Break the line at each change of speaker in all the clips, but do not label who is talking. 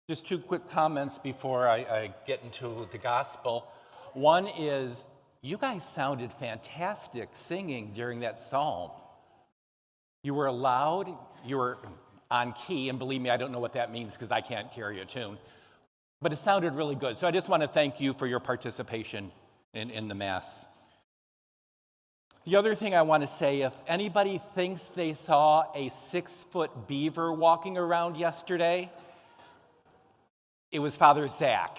Just two quick comments before I get into the gospel. One is, you guys sounded fantastic singing during that psalm. You were loud, you were on key, and believe me, I don't know what that means because I can't carry a tune, but it sounded really good. So I just want to thank you for your participation in the Mass. The other thing I want to say, if anybody thinks they saw a 6-foot beaver walking around yesterday, it was Father Zach.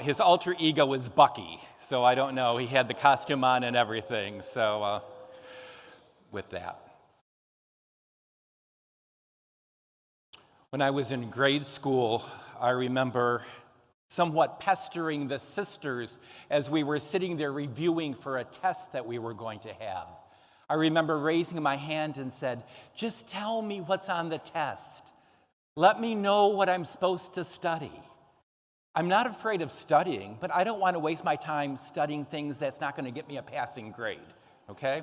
His alter ego was Bucky, so I don't know. He had the costume on and everything, so with that. When I was in grade school, I remember somewhat pestering the sisters as we were sitting there reviewing for a test that we were going to have. I remember raising my hand and said, "Just tell me what's on the test. Let me know what I'm supposed to study. I'm not afraid of studying, but I don't want to waste my time studying things that's not going to get me a passing grade," okay?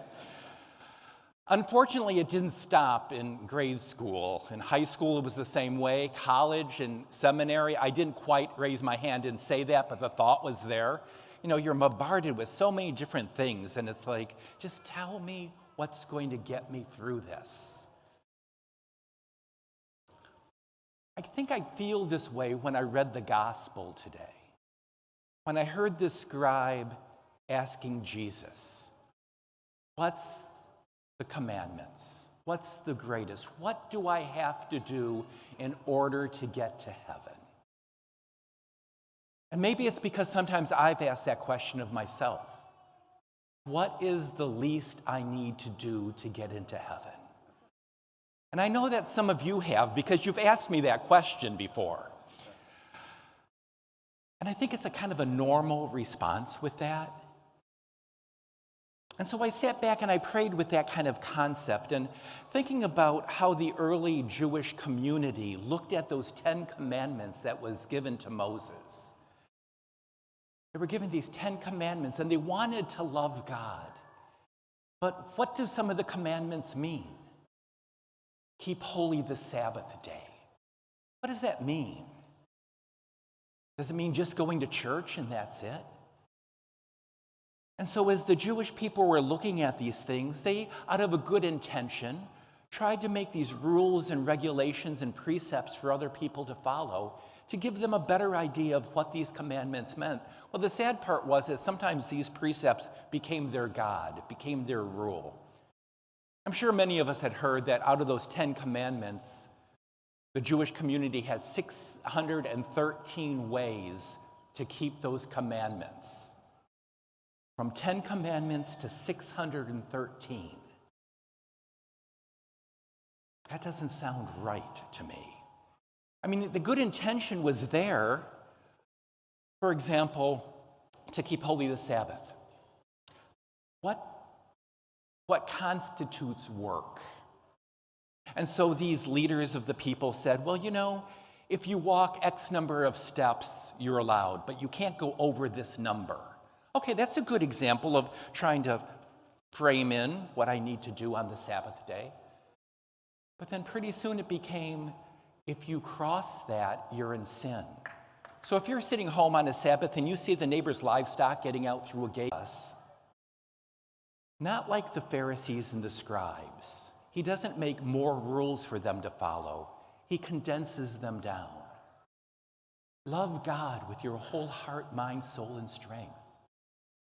Unfortunately, it didn't stop in grade school. In high school, it was the same way. College and seminary, I didn't quite raise my hand and say that, but the thought was there. You know, you're bombarded with so many different things, and it's like, just tell me what's going to get me through this. I think I feel this way when I read the gospel today. When I heard this scribe asking Jesus, what's the commandments? What's the greatest? What do I have to do in order to get to heaven? And maybe it's because sometimes I've asked that question of myself. What is the least I need to do to get into heaven? And I know that some of you have, because you've asked me that question before. And I think it's a kind of a normal response with that. And so I sat back and I prayed with that kind of concept and thinking about how the early Jewish community looked at those 10 commandments that was given to Moses. They were given these 10 commandments and they wanted to love God. But what do some of the commandments mean? Keep holy the Sabbath day. What does that mean? Does it mean just going to church and that's it? And so as the Jewish people were looking at these things, they, out of a good intention, tried to make these rules and regulations and precepts for other people to follow to give them a better idea of what these commandments meant. Well, the sad part was that sometimes these precepts became their God, became their rule. I'm sure many of us had heard that out of those 10 commandments, the Jewish community had 613 ways to keep those commandments. From 10 commandments to 613. That doesn't sound right to me. I mean, the good intention was there, for example, to keep holy the Sabbath. What constitutes work? And so these leaders of the people said, well, you know, if you walk X number of steps, you're allowed, but you can't go over this number. Okay, that's a good example of trying to frame in what I need to do on the Sabbath day. But then pretty soon it became, if you cross that, you're in sin. So if you're sitting home on a Sabbath and you see the neighbor's livestock getting out through a gate, not like the Pharisees and the scribes. He doesn't make more rules for them to follow. He condenses them down. Love God with your whole heart, mind, soul, and strength.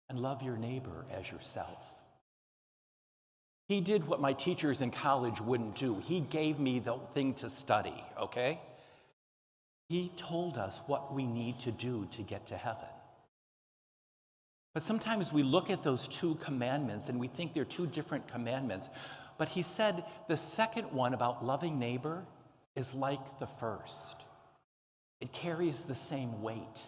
And love your neighbor as yourself. He did what my teachers in college wouldn't do. He gave me the thing to study, okay? He told us what we need to do to get to heaven. But sometimes we look at those 2 commandments and we think they're 2 different commandments. But he said the second one about loving neighbor is like the first. It carries the same weight.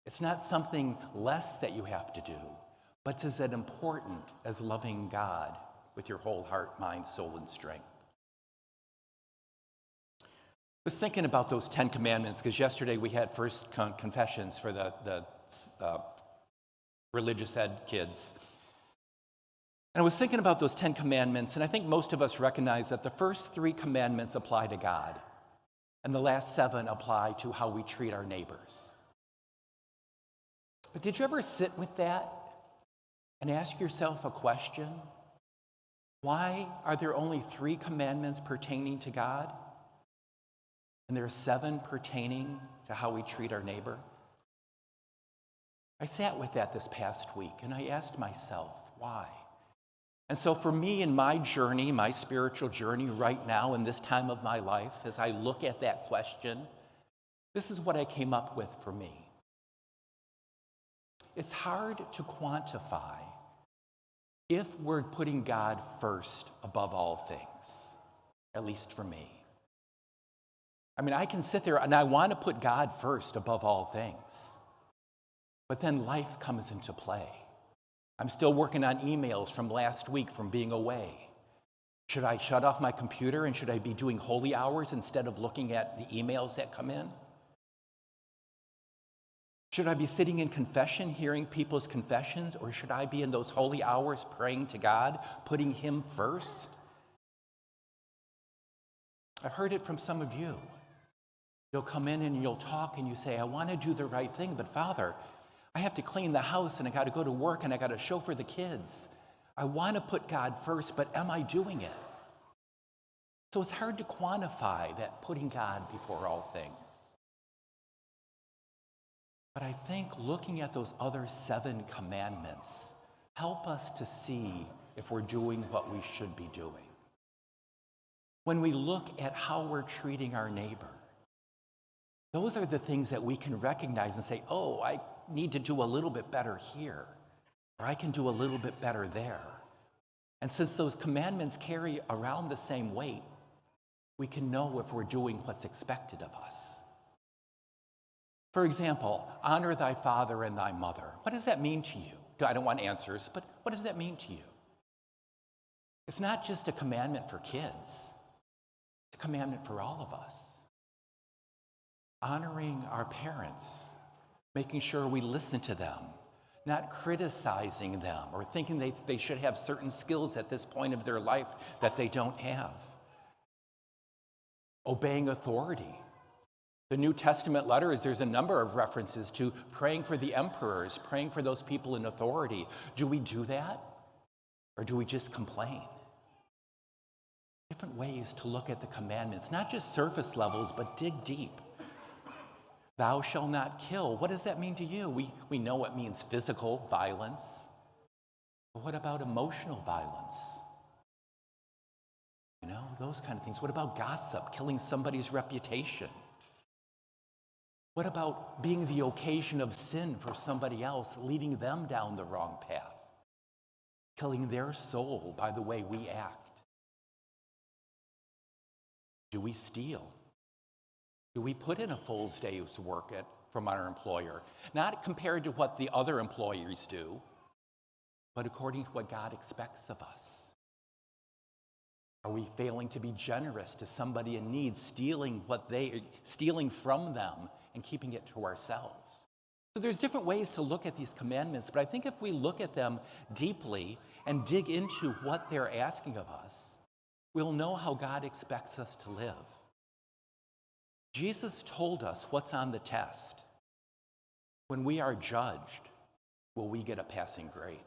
It's not something less that you have to do, but it's as important as loving God with your whole heart, mind, soul, and strength. I was thinking about those 10 commandments because yesterday we had first confessions for the religious ed kids. And I was thinking about those 10 commandments, and I think most of us recognize that the first 3 commandments apply to God. And the last 7 apply to how we treat our neighbors. But did you ever sit with that and ask yourself a question? Why are there only 3 commandments pertaining to God? And there are 7 pertaining to how we treat our neighbor? I sat with that this past week, and I asked myself, why? And so for me in my journey, my spiritual journey right now in this time of my life, as I look at that question, this is what I came up with for me. It's hard to quantify if we're putting God first above all things, at least for me. I mean, I can sit there and I want to put God first above all things, but then life comes into play. I'm still working on emails from last week from being away. Should I shut off my computer and should I be doing holy hours instead of looking at the emails that come in? Should I be sitting in confession, hearing people's confessions, or should I be in those holy hours praying to God, putting Him first? I've heard it from some of you. You'll come in and you'll talk and you say, I want to do the right thing, but Father, I have to clean the house and I got to go to work and I got to chauffeur the kids. I want to put God first, but am I doing it? So it's hard to quantify that putting God before all things. But I think looking at those other 7 commandments help us to see if we're doing what we should be doing. When we look at how we're treating our neighbor, those are the things that we can recognize and say, oh, I need to do a little bit better here, or I can do a little bit better there. And since those commandments carry around the same weight, we can know if we're doing what's expected of us. For example, honor thy father and thy mother. What does that mean to you? I don't want answers, but what does that mean to you? It's not just a commandment for kids. It's a commandment for all of us. Honoring our parents, making sure we listen to them, not criticizing them or thinking they should have certain skills at this point of their life that they don't have. Obeying authority. The New Testament letters, there's a number of references to praying for the emperors, praying for those people in authority. Do we do that? Or do we just complain? Different ways to look at the commandments, not just surface levels, but dig deep. Thou shalt not kill. What does that mean to you? We know it means physical violence. But what about emotional violence? You know, those kind of things. What about gossip, killing somebody's reputation? What about being the occasion of sin for somebody else, leading them down the wrong path? Killing their soul by the way we act. Do we steal? Do we put in a full day's work from our employer? Not compared to what the other employers do, but according to what God expects of us. Are we failing to be generous to somebody in need, stealing from them and keeping it to ourselves? So there's different ways to look at these commandments, but I think if we look at them deeply and dig into what they're asking of us, we'll know how God expects us to live. Jesus told us what's on the test. When we are judged, will we get a passing grade?